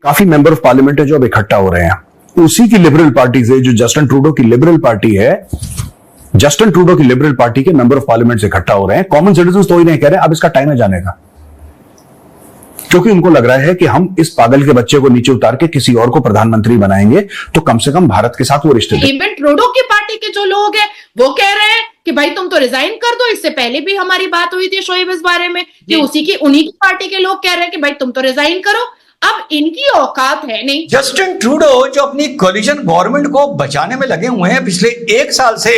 काफी member of parliament है जो अब इकट्ठा हो रहे हैं उसी की लिबरल पार्टी से, जो जस्टिन ट्रूडो की लिबरल पार्टी है, जस्टिन ट्रूडो की लिबरल पार्टी के मेंबर ऑफ पार्लियामेंट से इकट्ठा हो रहे हैं। कॉमन सिटीजन तो ही नहीं कह रहे अब इसका टाइम है जाने का, क्योंकि उनको लग रहा है कि हम इस पागल के बच्चे को नीचे उतार के किसी और को प्रधानमंत्री बनाएंगे तो कम से कम भारत के साथ वो रिश्ते। इवन ट्रूडो की पार्टी के जो लोग हैं वो कह रहे हैं कि भाई तुम तो रिजाइन कर दो। इससे पहले भी हमारी बात हुई थी शोएब इस बारे में कि उन्हीं की पार्टी के लोग कह रहे हैं कि भाई तुम तो रिजाइन करो। अब इनकी औकात है नहीं। जस्टिन ट्रूडो जो अपनी कोलिशन गवर्नमेंट को बचाने में लगे हुए हैं पिछले 1 साल से,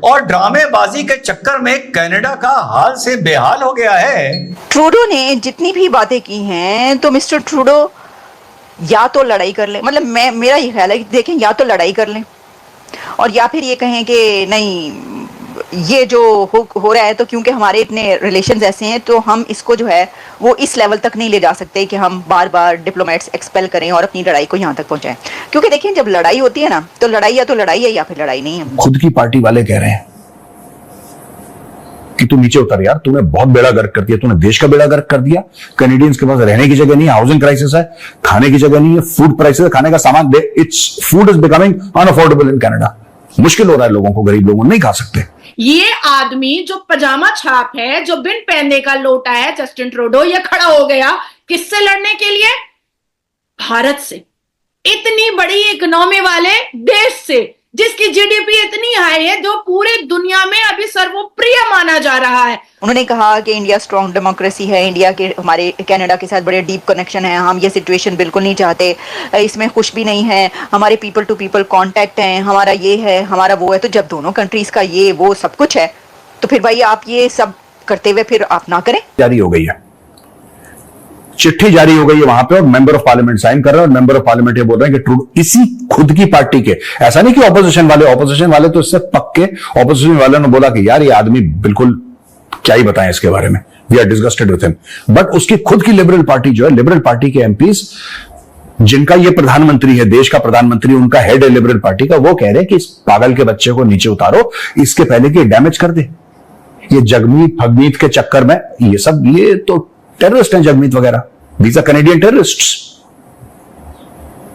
और ड्रामेबाजी के चक्कर में कनाडा का हाल से बेहाल हो गया है। ट्रूडो ने जितनी भी बातें की हैं तो मिस्टर ट्रूडो या तो लड़ाई कर ले, मतलब मेरा ये ख्याल है कि देखें या तो लड़ाई कर लें और या फिर ये कहें कि नहीं ये जो हो रहा है तो क्योंकि हमारे इतने रिलेशंस ऐसे हैं तो हम इसको जो है वो इस लेवल तक नहीं ले जा सकते कि हम बार बार डिप्लोमेट्स एक्सपेल करें और अपनी लड़ाई को यहाँ तक पहुंचाएं। क्योंकि देखिए जब लड़ाई होती है ना तो लड़ाई या तो लड़ाई है या फिर लड़ाई नहीं है। खुद की पार्टी वाले कह रहे हैं कि तू नीचे उतर यार, तूने बहुत बेड़ा गर्क कर दिया, तूने देश का बेड़ा गर्क कर दिया। कैनेडियंस के पास रहने की जगह नहीं है, हाउसिंग क्राइसिस है, खाने की जगह नहीं है, फूड प्राइसेस है, खाने का सामान its food is becoming unaffordable in Canada. मुश्किल हो रहा है लोगों को, गरीब लोगों नहीं खा सकते। ये आदमी जो पजामा छाप है, जो बिन पहनने का लोटा है, जस्टिन ट्रूडो, ये खड़ा हो गया किससे लड़ने के लिए? भारत से, इतनी बड़ी इकोनॉमी वाले देश से, जिसकी जीडीपी इतनी हाई है, जो पूरी दुनिया में अभी सर्वप्रिय माना जा रहा है। उन्होंने कहा कि इंडिया स्ट्रॉन्ग डेमोक्रेसी है, इंडिया के हमारे कनाडा के साथ बड़े डीप कनेक्शन है, हम ये सिचुएशन बिल्कुल नहीं चाहते, इसमें खुश भी नहीं है, हमारे पीपल टू पीपल कांटेक्ट हैं, हमारा ये है, हमारा वो है। तो जब दोनों कंट्रीज का ये वो सब कुछ है तो फिर भाई आप ये सब करते हुए फिर आप ना करें। जारी हो गई है, चिट्ठी जारी हो गई है वहां पे, और मेंबर ऑफ पार्लियामेंट साइन कर रहे हैं और मेंबर ऑफ पार्लियामेंट ये बोल रहे हैं कि ट्रूडो इसी खुद की पार्टी के, ऐसा नहीं कि ऑपोजिशन वाले तो इससे पक्के ऑपोजिशन वाले ने बोला कि यार ये आदमी बिल्कुल क्या ही बताएं इसके बारे में, we are disgusted with him. But उसकी खुद की लिबरल पार्टी जो है, लिबरल पार्टी के एमपीज जिनका ये प्रधानमंत्री है, देश का प्रधानमंत्री, उनका हेड है लिबरल पार्टी का, वो कह रहे हैं कि इस पागल के बच्चे को नीचे उतारो, इसके पहले कि डैमेज कर दे। ये जगमीत फगमीत के चक्कर में ये तो टेररिस्ट हैं, जगमीत वगैरह, दीज आर कैनेडियन टेररिस्ट्स।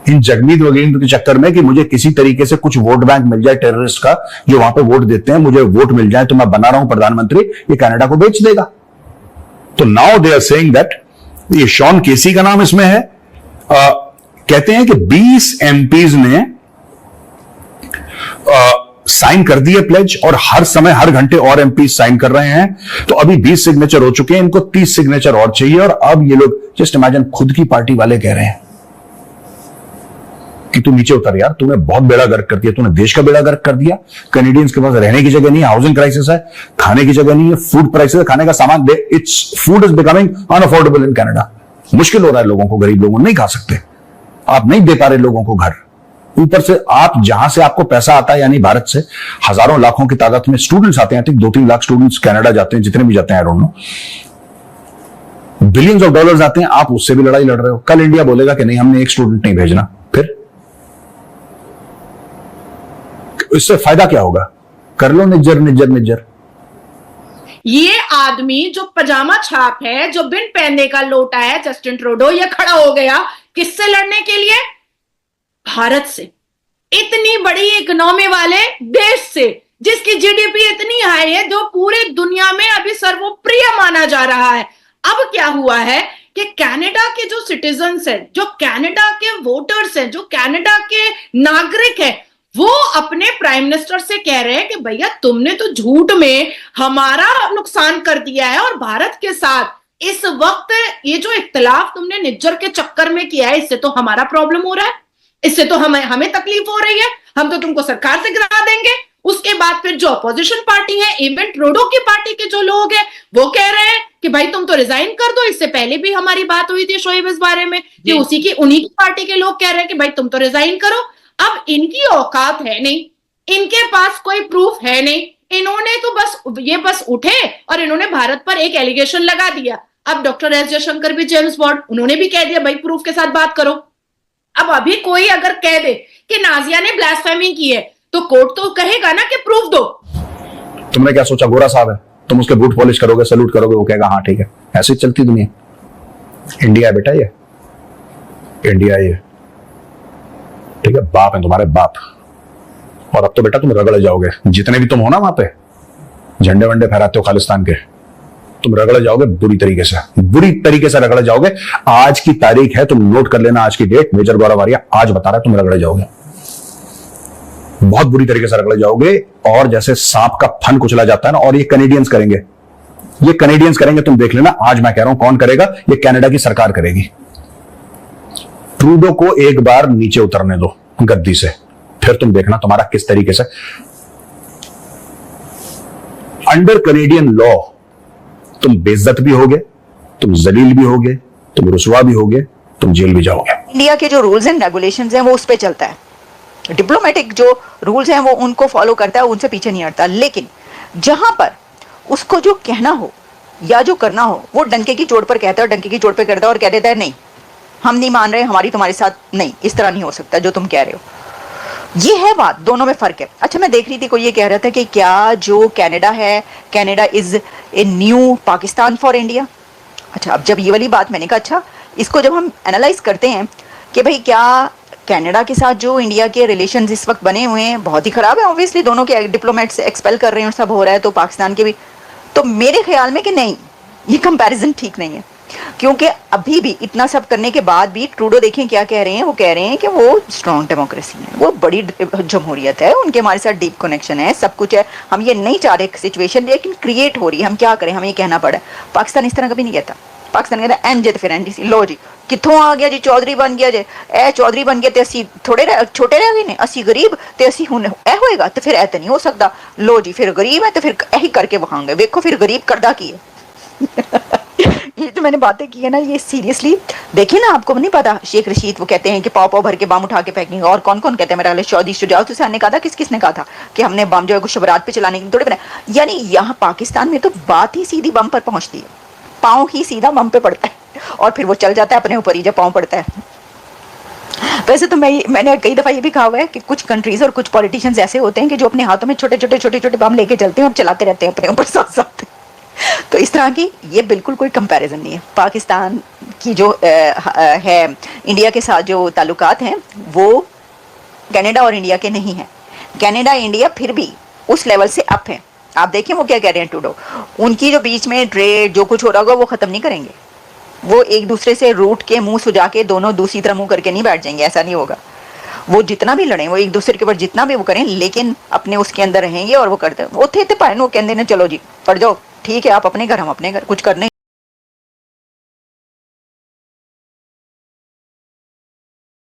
इन जगमीत वगैरह के चक्कर में कि मुझे किसी तरीके से कुछ वोट बैंक मिल जाए टेररिस्ट का, जो वहां पे वोट देते हैं, मुझे वोट मिल जाए तो मैं बना रहा हूं प्रधानमंत्री, ये कनाडा को बेच देगा। तो now they are saying that, ये शॉन केसी का नाम इसमें है, कहते हैं कि 20 एमपीज ने साइन कर दिए प्लेज, और हर समय हर घंटे और एमपी साइन कर रहे हैं। तो अभी 20 सिग्नेचर हो चुके हैं, इनको 30 सिग्नेचर और चाहिए। और अब ये लोग, जस्ट इमेजिन, खुद की पार्टी वाले कह रहे हैं कि तू नीचे उतर यार, तूने बहुत बेड़ा गर्क कर दिया, तूने देश का बेड़ा गर्क कर दिया। कैनेडियंस के पास रहने की जगह नहीं है, हाउसिंग क्राइसिस है, खाने की जगह नहीं है, फूड प्राइसेस है, खाने का सामान its food is becoming unaffordable in Canada. मुश्किल हो रहा है लोगों को, गरीब लोगों नहीं खा सकते, आप नहीं दे पा रहे लोगों को घर। ऊपर से आप जहां से आपको पैसा आता है, यानी भारत से हजारों लाखों की तादाद में स्टूडेंट्स आते हैं, 2-3 लाख स्टूडेंट्स कनाडा जाते हैं, जितने भी जाते हैं, I don't know, billions of dollars आते हैं, आप उससे भी लड़ाई लड़ रहे हो। कल इंडिया बोलेगा कि नहीं, हमने एक स्टूडेंट नहीं भेजना, फिर इससे फायदा क्या होगा? कर लो निज्जर निज्जर निज्जर। ये आदमी जो पजामा छाप है, जो बिन पहनने का लोटा है, जस्टिन ट्रूडो, ये खड़ा हो गया किससे लड़ने के लिए? भारत से, इतनी बड़ी इकोनॉमी वाले देश से, जिसकी जीडीपी इतनी हाई है, जो पूरी दुनिया में अभी सर्वप्रिय माना जा रहा है। अब क्या हुआ है कि कनाडा के जो सिटीजन्स हैं, जो कनाडा के वोटर्स हैं, जो कनाडा के नागरिक हैं, वो अपने प्राइम मिनिस्टर से कह रहे हैं कि भैया तुमने तो झूठ में हमारा नुकसान कर दिया है, और भारत के साथ इस वक्त ये जो इख्तिलाफ तुमने निज्जर के चक्कर में किया है, इससे तो हमारा प्रॉब्लम हो रहा है, इससे तो हमें तकलीफ हो रही है, हम तो तुमको सरकार से गिरा देंगे। उसके बाद फिर जो अपोजिशन पार्टी है, इवन ट्रूडो की पार्टी के जो लोग हैं, वो कह रहे हैं कि भाई तुम तो रिजाइन कर दो। इससे पहले भी हमारी बात हुई थी शोएब इस बारे में कि उन्हीं की पार्टी के लोग कह रहे हैं कि भाई तुम तो रिजाइन करो। अब इनकी औकात है नहीं, इनके पास कोई प्रूफ है नहीं, इन्होंने तो बस उठे और इन्होंने भारत पर एक एलिगेशन लगा दिया। अब डॉक्टर एस जयशंकर भी, जेम्स बॉन्ड, उन्होंने भी कह दिया भाई प्रूफ के साथ बात करो। अब अभी कोई अगर कह दे कि नाजिया ने ब्लास्फेमी की है, तो कोर्ट तो कहेगा ना कि प्रूफ दो। तुमने क्या सोचा गोरा साहब है, तुम उसके बूट पॉलिश करोगे, सैल्यूट करोगे, वो कहेगा हाँ ठीक है। ऐसी चलती दुनिया, इंडिया है बेटा ये। इंडिया ये, ठीक है, बाप है तुम्हारे बाप। और अब तो बेटा तुम रगड़ जाओगे, जितने भी तुम हो ना वहां पे झंडे वंडे फहराते हो खालिस्तान के, तुम रगड़ जाओगे बुरी तरीके से रगड़ जाओगे। आज की तारीख है, तुम नोट कर लेना आज की डेट, मेजर गौरव आर्या आज बता रहा है, तुम रगड़ जाओगे, बहुत बुरी तरीके से रगड़ जाओगे। और जैसे सांप का फन कुचला जाता है ना, और ये कनेडियंस करेंगे, तुम देख लेना। आज मैं कह रहा हूं कौन करेगा, ये कनाडा की सरकार करेगी। ट्रूडो को एक बार नीचे उतरने दो गद्दी से, फिर तुम देखना तुम्हारा किस तरीके से अंडर कनेडियन लॉ तुम बेइज्जत भी होगे, तुम जलील भी होगे, तुम रुसवा भी होगे, तुम जेल भी जाओगे। इंडिया के जो रूल्स एंड रेगुलेशंस हैं वो उस पे चलता है, डिप्लोमेटिक जो रूल्स हैं वो उनको फॉलो करता है, उनसे पीछे नहीं हटता। लेकिन जहां पर उसको जो कहना हो या जो करना हो वो डंके की चोट पर कहता है, डंके की चोट पर करता है और कह देता है नहीं हम नहीं मान रहे, हमारी तुम्हारे साथ नहीं, इस तरह नहीं हो सकता जो तुम कह रहे हो। ये है बात, दोनों में फर्क है। अच्छा, मैं देख रही थी कोई ये कह रहा था कि क्या जो कनाडा है, Canada is a new Pakistan for India. अच्छा, अब जब ये वाली बात मैंने कहा अच्छा इसको जब हम एनालाइज करते हैं कि भाई क्या कनाडा के साथ जो इंडिया के रिलेशंस इस वक्त बने हुए हैं बहुत ही ख़राब है, ऑब्वियसली दोनों के डिप्लोमेट्स एक्सपेल कर रहे हैं और सब हो रहा है, तो पाकिस्तान के भी, तो मेरे ख्याल में कि नहीं, ये कंपैरिजन ठीक नहीं है। क्योंकि अभी भी इतना सब करने के बाद भी ट्रूडो देखें क्या कह रहे हैं, वो कह रहे हैं कि वो स्ट्रॉन्ग डेमोक्रेसी है, वो बड़ी जमहूरियत है, उनके हमारे साथ डीप कनेक्शन है, सब कुछ है, हम ये नहीं चाह रहे सिचुएशन लेकिन क्रिएट हो रही है, हम क्या करें, हमें ये कहना पड़ा। पाकिस्तान इस तरह कभी नहीं कहता, पाकिस्तान कहता है एन जे फिर एन जी लो जी कितों आ गया जी, चौधरी बन गया जे, ए चौधरी बन गया तो असी थोड़े छोटे रह गए ने, असी गरीब तो असी हुन ए होएगा तो फिर ए तो नहीं हो सकता, लो जी फिर गरीब है तो फिर यही करके वहांगे, देखो फिर गरीब करदा की है। ये तो मैंने बातें की है ना, ये सीरियसली देखिए ना, आपको नहीं पता शेख रशीद वो कहते हैं कि पाव भर के बम उठा के फेंकेंगे, और कौन कौन कहते हैं, मेरा चौधरी शुजाउत हुसैन ने कहा था, किसने कहा था कि हमने बम जो है शबरात पे चलाने के लिए थोड़े बनाए। यानी यहाँ पाकिस्तान में तो बात ही सीधी बम पर पहुंचती है, पाँव ही सीधा बम पे पड़ता है और फिर वो चल जाता है अपने ऊपर ही जब पाँव पड़ता है। वैसे तो मैंने कई दफा ये भी कहा हुआ है कि कुछ कंट्रीज और कुछ पॉलिटिशियंस ऐसे होते हैं कि जो अपने हाथों में छोटे छोटे बम लेके चलते हैं और चलाते रहते हैं अपने ऊपर साथ साथ। तो इस तरह की ये बिल्कुल कोई कंपैरिजन नहीं है। पाकिस्तान की जो है इंडिया के साथ जो ताल्लुकात हैं वो कनाडा और इंडिया के नहीं हैं। कनाडा इंडिया फिर भी उस लेवल से अप है। आप देखिए वो क्या कह रहे हैं ट्रूडो, उनकी जो बीच में ट्रेड जो कुछ हो रहा होगा वो ख़त्म नहीं करेंगे, वो एक दूसरे से रूट के मुंह सुजा के दोनों दूसरी तरह मुंह करके नहीं बैठ जाएंगे, ऐसा नहीं होगा। वो जितना भी लड़ें, वो एक दूसरे के ऊपर जितना भी वो करें, लेकिन अपने उसके अंदर रहेंगे और वो करते वो थे पाए वो कहते हैं चलो जी पढ़ जाओ, ठीक है आप अपने घर हम अपने घर, कुछ करने